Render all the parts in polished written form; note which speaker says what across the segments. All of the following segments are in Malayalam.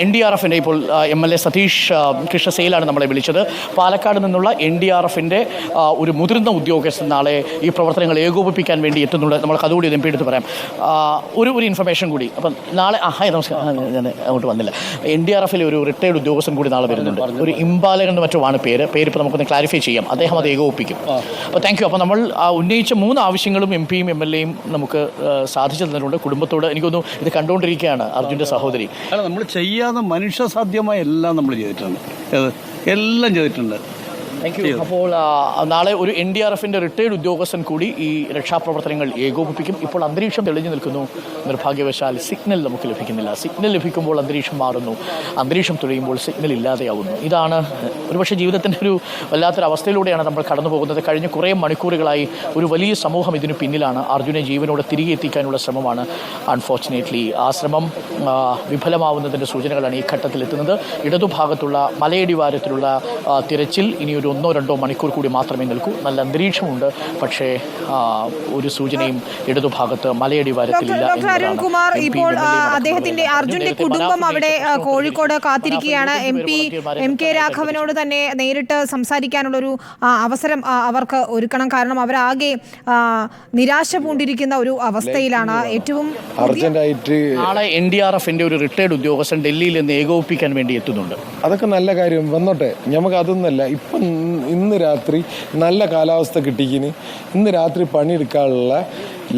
Speaker 1: NDRF ഇപ്പോൾ MLA സതീഷ് കൃഷ്ണസേലാണ് നമ്മളെ വിളിച്ചത്. പാലക്കാട് നിന്നുള്ള NDRFിൻ്റെ ഒരു മുതിർന്ന ഉദ്യോഗസ്ഥൻ നാളെ ഈ പ്രവർത്തനങ്ങൾ ഏകോപിപ്പിക്കാൻ വേണ്ടി എത്തുന്നുണ്ട്. നമ്മൾക്ക് അതുകൂടി MP എടുത്ത് പറയാം. ഒരു ഇൻഫർമേഷൻ കൂടി. അപ്പം നാളെ ഹായ് നമസ്കാരം, ഞാൻ അങ്ങോട്ട് വന്നില്ല. NDRFിലെ ഒരു റിട്ടയർഡ് ഉദ്യോഗസ്ഥൻ കൂടി നാളെ വരുന്നുണ്ട്. ഒരു ഇംബാലകൻ മറ്റുമാണ് പേര് ഇപ്പോൾ നമുക്കൊന്ന് ക്ലാരിഫൈ ചെയ്യാം. അദ്ദേഹം അത് ഏകോപിപ്പിക്കും. അപ്പോൾ താങ്ക് യു. അപ്പോൾ നമ്മൾ ഉന്നയിച്ച 3 ആവശ്യങ്ങളും MP-യും MLA-യും നമുക്ക് സാധിച്ചു തന്നിട്ടുണ്ട്. കുടുംബത്തോട് എനിക്കൊന്നും ഇത് കണ്ടുകൊണ്ടിരിക്കുകയാണ് അർജുൻ്റെ സഹോദരി.
Speaker 2: അല്ല, നമ്മൾ ചെയ്യാതെ മനുഷ്യസാധ്യമായ എല്ലാം നമ്മൾ ചെയ്തിട്ടുണ്ട്, എല്ലാം ചെയ്തിട്ടുണ്ട്.
Speaker 1: Thank you. അപ്പോൾ നാളെ ഒരു NDRFിൻ്റെ റിട്ടയർഡ് ഉദ്യോഗസ്ഥൻ കൂടി ഈ രക്ഷാപ്രവർത്തനങ്ങൾ ഏകോപിപ്പിക്കും. ഇപ്പോൾ അന്തരീക്ഷം തെളിഞ്ഞു നിൽക്കുന്നു. നിർഭാഗ്യവശാൽ സിഗ്നൽ നമുക്ക് ലഭിക്കുന്നില്ല. സിഗ്നൽ ലഭിക്കുമ്പോൾ അന്തരീക്ഷം മാറുന്നു, അന്തരീക്ഷം തെളിയുമ്പോൾ സിഗ്നൽ ഇല്ലാതെയാവുന്നു. ഇതാണ് ഒരുപക്ഷെ ജീവിതത്തിൻ്റെ ഒരു വല്ലാത്തൊരവസ്ഥയിലൂടെയാണ് നമ്മൾ കടന്നു പോകുന്നത്. കഴിഞ്ഞ കുറേ മണിക്കൂറുകളായി ഒരു വലിയ സമൂഹം ഇതിനു പിന്നിലാണ്. അർജുനെ ജീവനോടെ തിരികെ എത്തിക്കാനുള്ള ശ്രമമാണ്. അൺഫോർച്ചുനേറ്റ്ലി ആ ശ്രമം വിഫലമാവുന്നതിൻ്റെ സൂചനകളാണ് ഈ ഘട്ടത്തിലെത്തുന്നത്. ഇടതുഭാഗത്തുള്ള മലയടിവാരത്തിലുള്ള തിരച്ചിൽ ഇനിയൊരു 1-2 മണിക്കൂർ കൂടി മാത്രമേ നിൽക്കൂ. നല്ല അന്തരീക്ഷമുണ്ട്, പക്ഷേ ഒരു സൂചനയും ഇടതുഭാഗത്ത് മലയടിവാരത്തിലില്ല.
Speaker 3: ഡോക്ടർ അരുൺകുമാർ, ഇപ്പോൾ അദ്ദേഹത്തിന്റെ അർജുന്റെ കുടുംബം അവിടെ കോഴിക്കോട് കാത്തിരിക്കുകയാണ്. MK രാഘവനോട് തന്നെ നേരിട്ട് സംസാരിക്കാനുള്ളൊരു അവസരം അവർക്ക് ഒരുക്കണം. കാരണം അവരാകെ നിരാശ പൂണ്ടിരിക്കുന്ന ഒരു അവസ്ഥയിലാണ്. ഏറ്റവും
Speaker 4: അർജന്റായിട്ട്
Speaker 1: നാളെ NDRFിന്റെ ഒരു റിട്ടയർഡ് ഉദ്യോഗസ്ഥൻ ഡൽഹിയിൽ നിന്ന് ഏകോപിപ്പിക്കാൻ വേണ്ടി എത്തുന്നുണ്ട്.
Speaker 4: അതൊക്കെ നല്ല കാര്യം, വന്നോട്ടെ. നമുക്ക് അതൊന്നല്ല. ഇപ്പം ഇന്ന് രാത്രി നല്ല കാലാവസ്ഥ കിട്ടിക്കിന് ഇന്ന് രാത്രി പണിയെടുക്കാനുള്ള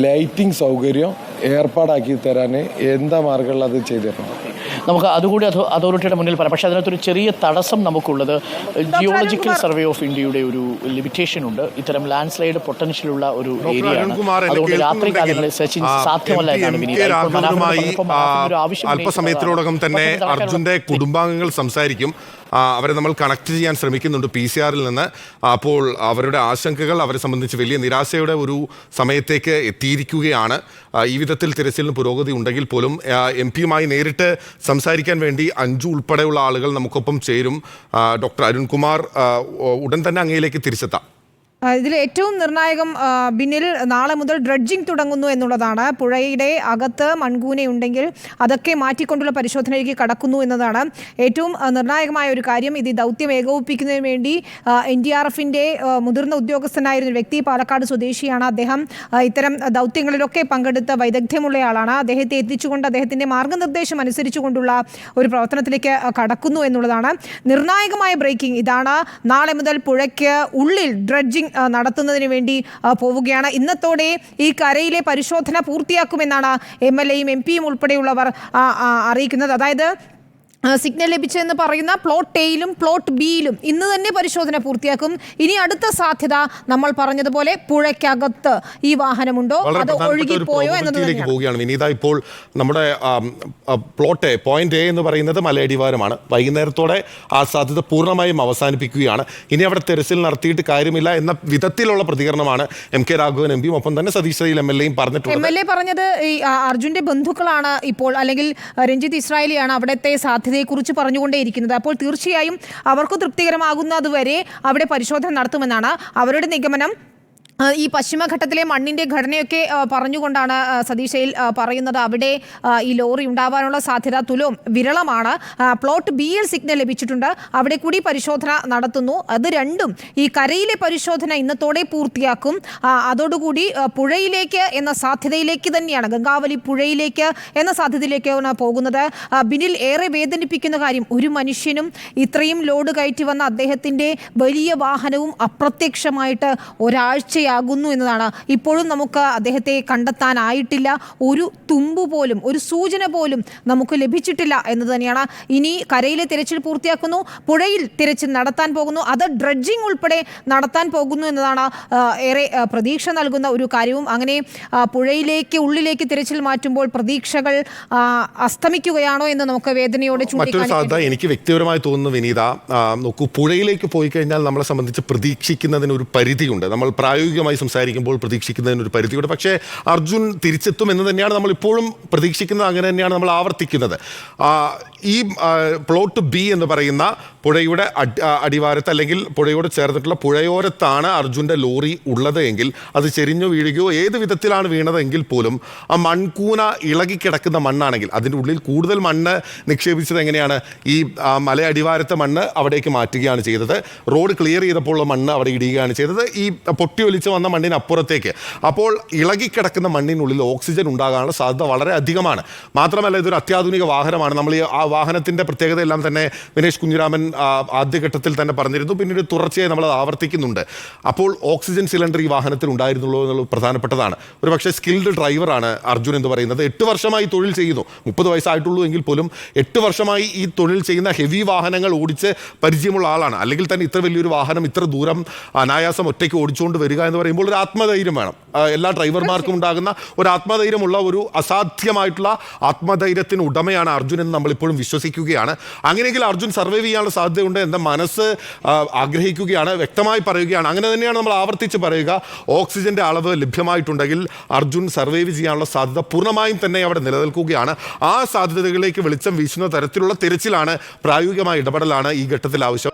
Speaker 4: ലൈറ്റിംഗ് സൗകര്യം ഏർപ്പാടാക്കി തരാൻ എന്താ മാർഗമുള്ള അത് ചെയ്തു തരണം.
Speaker 1: നമുക്ക് അതുകൂടി അതോറിറ്റിയുടെ മുന്നിൽ പറയാം. പക്ഷേ അതിനകത്തൊരു ചെറിയ തടസ്സം നമുക്കുള്ളത് ജിയോളജിക്കൽ സർവേ ഓഫ് ഇന്ത്യയുടെ ഒരു ലിമിറ്റേഷൻ ഉണ്ട്. ഇത്തരം ലാൻഡ് സ്ലൈഡ് പൊട്ടൻഷ്യലുള്ള ഒരു ഏരിയയാണ്. അതുകൊണ്ട് രാത്രി കാലങ്ങളിൽ സെർച്ചിങ് സാധ്യമല്ല എന്നാണ് വിനീത.
Speaker 5: അല്പസമയത്തിനോടകം തന്നെ അർജുന്റെ കുടുംബാംഗങ്ങൾ സംസാരിക്കും. അവരെ നമ്മൾ കണക്ട് ചെയ്യാൻ ശ്രമിക്കുന്നുണ്ട് PCR-ൽ നിന്ന്. അപ്പോൾ അവരുടെ ആശങ്കകൾ അവരെ സംബന്ധിച്ച് വലിയ നിരാശയുടെ ഒരു സമയത്തേക്ക് എത്തിയിരിക്കുകയാണ്. ഈ വിധത്തിൽ തിരച്ചിലിന് പുരോഗതി ഉണ്ടെങ്കിൽ പോലും MP-യുമായി നേരിട്ട് സംസാരിക്കാൻ വേണ്ടി അഞ്ജു ഉൾപ്പെടെയുള്ള ആളുകൾ നമുക്കൊപ്പം ചേരും. ഡോക്ടർ അരുൺകുമാർ, ഉടൻ തന്നെ അങ്ങയിലേക്ക് തിരിച്ചെത്താം.
Speaker 3: ഇതിൽ ഏറ്റവും നിർണായകം ബിന്നിൽ നാളെ മുതൽ ഡ്രഡ്ജിംഗ് തുടങ്ങുന്നു എന്നുള്ളതാണ്. പുഴയുടെ അകത്ത് മൺകൂനയുണ്ടെങ്കിൽ അതൊക്കെ മാറ്റിക്കൊണ്ടുള്ള പരിശോധനയിലേക്ക് കടക്കുന്നു എന്നതാണ് ഏറ്റവും നിർണായകമായ ഒരു കാര്യം. ഇത് ദൗത്യം ഏകോപിപ്പിക്കുന്നതിന് വേണ്ടി NDRFിൻ്റെ മുതിർന്ന ഉദ്യോഗസ്ഥനായിരുന്ന വ്യക്തി പാലക്കാട് സ്വദേശിയാണ്. അദ്ദേഹം ഇത്തരം ദൗത്യങ്ങളിലൊക്കെ പങ്കെടുത്ത വൈദഗ്ധ്യമുള്ളയാളാണ്. അദ്ദേഹത്തെ എത്തിച്ചുകൊണ്ട് അദ്ദേഹത്തിൻ്റെ മാർഗ്ഗനിർദ്ദേശം അനുസരിച്ചുകൊണ്ടുള്ള ഒരു പ്രവർത്തനത്തിലേക്ക് കടക്കുന്നു എന്നുള്ളതാണ് നിർണായകമായ ബ്രേക്കിംഗ്. ഇതാണ്. നാളെ മുതൽ പുഴയ്ക്ക് ഉള്ളിൽ ഡ്രഡ്ജിംഗ് നടത്തുന്നതിന് വേണ്ടി പോവുകയാണ്. ഇന്നത്തോടെ ഈ കരയിലെ പരിശോധന പൂർത്തിയാക്കുമെന്നാണ് MLA-യും MP-യും ഉൾപ്പെടെയുള്ളവർ അറിയിക്കുന്നത്. അതായത് സിഗ്നൽ ലഭിച്ചതെന്ന് പറയുന്ന പ്ലോട്ട് എയിലും പ്ലോട്ട് ബിയിലും ഇന്ന് തന്നെ പരിശോധന പൂർത്തിയാക്കും. ഇനി അടുത്ത സാധ്യത നമ്മൾ പറഞ്ഞതുപോലെ പുഴയ്ക്കകത്ത് ഈ വാഹനമുണ്ടോ, അത് ഒഴുകിപ്പോയോ എന്നതിലേക്ക്
Speaker 5: പോവുകയാണ്. വിനീത, ഇപ്പോൾ നമ്മുടെ പ്ലോട്ട് പോയിന്റ് A എന്ന് പറയുന്നത് മലയടിവാരമാണ്. വൈകുന്നേരത്തോടെ ആ സാധ്യത പൂർണ്ണമായും അവസാനിപ്പിക്കുകയാണ്. ഇനി അവിടെ തെരച്ചിൽ നടത്തിയിട്ട് കാര്യമില്ല എന്ന വിധത്തിലുള്ള പ്രതികരണമാണ് MK രാഘവൻ MP-യും ഒപ്പം തന്നെ സതീഷ് MLA-യും പറഞ്ഞിട്ടുള്ളത്.
Speaker 3: MLA പറഞ്ഞത് ഈ അർജുന്റെ ബന്ധുക്കളാണ് ഇപ്പോൾ, അല്ലെങ്കിൽ രഞ്ജിത്ത് ഇസ്രായേലിയാണ് അവിടുത്തെ സാധ്യത കുറിച്ച് പറഞ്ഞുകൊണ്ടേയിരിക്കുന്നത്. അപ്പോൾ തീർച്ചയായും അവർക്ക് തൃപ്തികരമാകുന്നതുവരെ അവിടെ പരിശോധന നടത്തുമെന്നാണ് അവരുടെ നിഗമനം. ഈ പശ്ചിമഘട്ടത്തിലെ മണ്ണിൻ്റെ ഘടനയൊക്കെ പറഞ്ഞുകൊണ്ടാണ് സതീഷയിൽ പറയുന്നത്. അവിടെ ഈ ലോറി ഉണ്ടാവാനുള്ള സാധ്യത തുലോം വിരളമാണ്. പ്ലോട്ട് ബിയിൽ സിഗ്നൽ ലഭിച്ചിട്ടുണ്ട്, അവിടെ കൂടി പരിശോധന നടത്തുന്നു. അത് രണ്ടും ഈ കരയിലെ പരിശോധന ഇന്നത്തോടെ പൂർത്തിയാക്കും. അതോടുകൂടി പുഴയിലേക്ക് എന്ന സാധ്യതയിലേക്ക് തന്നെയാണ്, ഗംഗാവലി പുഴയിലേക്ക് എന്ന സാധ്യതയിലേക്കാണ് പോകുന്നത്. ബിനിൽ ഏറെ വേദനിപ്പിക്കുന്ന കാര്യം, ഒരു മനുഷ്യനും ഇത്രയും ലോഡ് കയറ്റി വന്ന അദ്ദേഹത്തിൻ്റെ വലിയ വാഹനവും അപ്രത്യക്ഷമായിട്ട് ഒരാഴ്ചയാകുന്നു എന്നതാണ്. ഇപ്പോഴും നമുക്ക് അദ്ദേഹത്തെ കണ്ടെത്താനായിട്ടില്ല. ഒരു തുമ്പ് പോലും, ഒരു സൂചന പോലും നമുക്ക് ലഭിച്ചിട്ടില്ല എന്ന് തന്നെയാണ്. ഇനി കരയിലെ തിരച്ചിൽ പൂർത്തിയാക്കുന്നു, പുഴയിൽ തിരച്ചിൽ നടത്താൻ പോകുന്നു, അത് ഡ്രഡ്ജിംഗ് ഉൾപ്പെടെ നടത്താൻ പോകുന്നു എന്നതാണ് ഏറെ പ്രതീക്ഷ നൽകുന്ന ഒരു കാര്യവും. അങ്ങനെ പുഴയിലേക്ക് ഉള്ളിലേക്ക് തിരച്ചിൽ മാറ്റുമ്പോൾ പ്രതീക്ഷകൾ അസ്തമിക്കുകയാണോ എന്ന് നമുക്ക് വേദനയോടെ
Speaker 5: ചൂണ്ടിക്കാണിക്കാം. എനിക്ക് വ്യക്തിപരമായി തോന്നുന്നു വിനീത, നോക്കൂ, പുഴയിലേക്ക് പോയി കഴിഞ്ഞാൽ നമ്മളെ സംബന്ധിച്ച് പ്രതീക്ഷിക്കുന്നതിന് ഒരു പരിധിയുണ്ട്. നമ്മൾ പ്രായോഗിക പ്രായോഗികമായി സംസാരിക്കുമ്പോൾ പ്രതീക്ഷിക്കുന്നതിന് ഒരു പരിധിയുണ്ട്. പക്ഷേ അർജുൻ തിരിച്ചെത്തും എന്ന് തന്നെയാണ് നമ്മൾ ഇപ്പോഴും പ്രതീക്ഷിക്കുന്നത്, അങ്ങനെ തന്നെയാണ് നമ്മൾ ആവർത്തിക്കുന്നത്. ഈ പ്ലോട്ട് ബി എന്ന് പറയുന്ന പുഴയുടെ അടിവാരത്ത് അല്ലെങ്കിൽ പുഴയോട് ചേർന്നിട്ടുള്ള പുഴയോരത്താണ് അർജുൻ്റെ ലോറി ഉള്ളത് എങ്കിൽ അത് ചെരിഞ്ഞോ വീഴുകയോ ഏത് വിധത്തിലാണ് വീണതെങ്കിൽ പോലും ആ മൺകൂന ഇളകിക്കിടക്കുന്ന മണ്ണാണെങ്കിൽ അതിൻ്റെ ഉള്ളിൽ കൂടുതൽ മണ്ണ് നിക്ഷേപിച്ചത് എങ്ങനെയാണ്? ഈ മലയടിവാരത്തെ മണ്ണ് അവിടേക്ക് മാറ്റുകയാണ് ചെയ്തത്. റോഡ് ക്ലിയർ ചെയ്തപ്പോൾ ഉള്ള മണ്ണ് അവിടെ ഇടുകയാണ് ചെയ്തത്, ഈ പൊട്ടിയൊലിച്ച് വന്ന മണ്ണിനപ്പുറത്തേക്ക്. അപ്പോൾ ഇളകിക്കിടക്കുന്ന മണ്ണിനുള്ളിൽ ഓക്സിജൻ ഉണ്ടാകാനുള്ള സാധ്യത വളരെ അധികമാണ്. മാത്രമല്ല ഇതൊരു അത്യാധുനിക വാഹനമാണ്. നമ്മൾ ഈ ആ വാഹനത്തിൻ്റെ പ്രത്യേകത എല്ലാം തന്നെ വിനേഷ് കുഞ്ഞിരാമൻ ആദ്യഘട്ടത്തിൽ തന്നെ പറഞ്ഞിരുന്നു, പിന്നീട് തുടർച്ചയായി നമ്മൾ ആവർത്തിക്കുന്നുണ്ട്. അപ്പോൾ ഓക്സിജൻ സിലിണ്ടർ ഈ വാഹനത്തിൽ ഉണ്ടായിരുന്നുള്ളൂ എന്നുള്ളത് പ്രധാനപ്പെട്ടതാണ്. ഒരു പക്ഷേ സ്കിൽഡ് ഡ്രൈവറാണ് അർജുൻ എന്ന് പറയുന്നത്. 8 വർഷമായി തൊഴിൽ ചെയ്യുന്നു. 30 വയസ്സായിട്ടുള്ളൂ എങ്കിൽ പോലും 8 വർഷമായി ഈ തൊഴിൽ ചെയ്യുന്ന ഹെവി വാഹനങ്ങൾ ഓടിച്ച് പരിചയമുള്ള ആളാണ്. അല്ലെങ്കിൽ തന്നെ ഇത്ര വലിയൊരു വാഹനം ഇത്ര ദൂരം അനായാസം ഒറ്റയ്ക്ക് ഓടിച്ചുകൊണ്ട് വരിക എന്ന് പറയുമ്പോൾ ഒരു ആത്മധൈര്യം വേണം. എല്ലാ ഡ്രൈവർമാർക്കും ഉണ്ടാകുന്ന ഒരു ആത്മധൈര്യമുള്ള ഒരു അസാധ്യമായിട്ടുള്ള ആത്മധൈര്യത്തിന് ഉടമയാണ് അർജുൻ എന്ന് നമ്മളിപ്പോഴും വിശ്വസിക്കുകയാണ്. അങ്ങനെയെങ്കിൽ അർജുൻ സർവൈവ് ചെയ്യാനുള്ള സാധ്യതയുണ്ട്. എൻ്റെ മനസ്സ് ആഗ്രഹിക്കുകയാണ്, വ്യക്തമായി പറയുകയാണ്. അങ്ങനെ തന്നെയാണ് നമ്മൾ ആവർത്തിച്ച് പറയുക. ഓക്സിജന്റെ അളവ് ലഭ്യമായിട്ടുണ്ടെങ്കിൽ അർജുൻ സർവൈവ് ചെയ്യാനുള്ള സാധ്യത പൂർണ്ണമായും തന്നെ അവിടെ നിലനിൽക്കുകയാണ്. ആ സാധ്യതകളിലേക്ക് വെളിച്ചം വീശുന്ന തരത്തിലുള്ള തിരച്ചിലാണ്, പ്രായോഗികമായ ഇടപെടലാണ് ഈ ഘട്ടത്തിൽ ആവശ്യം.